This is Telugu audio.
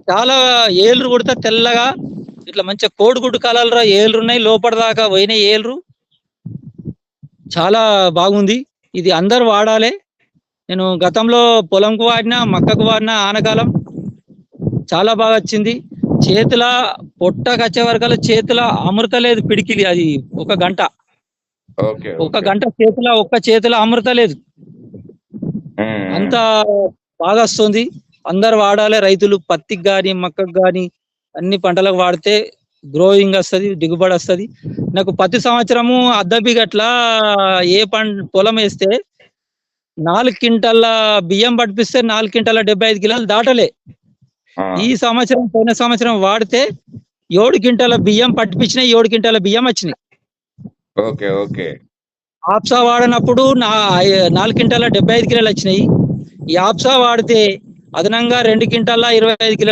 చాలా ఏర్లు కుడతా తెల్లగా ఇట్లా మంచిగా కోడిగుడ్డు కలర్‌లో ఏర్లున్నాయి. లోపటిదాకా పోయినాయి ఏర్లు. చాలా బాగుంది. ఇది అందరూ వాడాలే. నేను గతంలో పొలంకు వాడినా, మక్కకు వాడినా ఆనకాలం. చాలా బాగొచ్చింది. చేతుల పొట్టకచ్చే వరకల్లా చేతుల అమృతలేదు పిడికిలి అది ఒక గంట. ఓకే. ఒక ఓకే. గంట ఒక్క చేతిలో అమృతలేదు. అంత హ్మ్. బాగొస్తుంది. అందరూ వాడాలే రైతులు పత్తికి గాని, మక్కకు గాని అన్ని పంటలకు వాడితే గ్రోయింగ్ ఒస్తది. దిగుబడొస్తది. నాకు ప్రతి సంవత్సరము అద్దె గట్ల పొలమేస్తే 4 క్వింటాల బియ్యం పట్టిపిస్తే 4 క్వింటాల 75 కిలోలు దాటలే. ఆ! ఈ సంవత్సరం పోయిన సంవత్సరం వాడితే 7 క్వింటాల బియ్యం పట్టిపించినయి. 7 క్వింటాల బియ్యం వచ్చినాయి. ఓకే. ఓకే. ఆప్సా వాడనప్పుడు 4 క్వింటాల 75 కిలోలొచ్చినాయి. ఈ ఆప్సా వాడితే అదనంగా 2 క్వింటాల 25 కిలోలు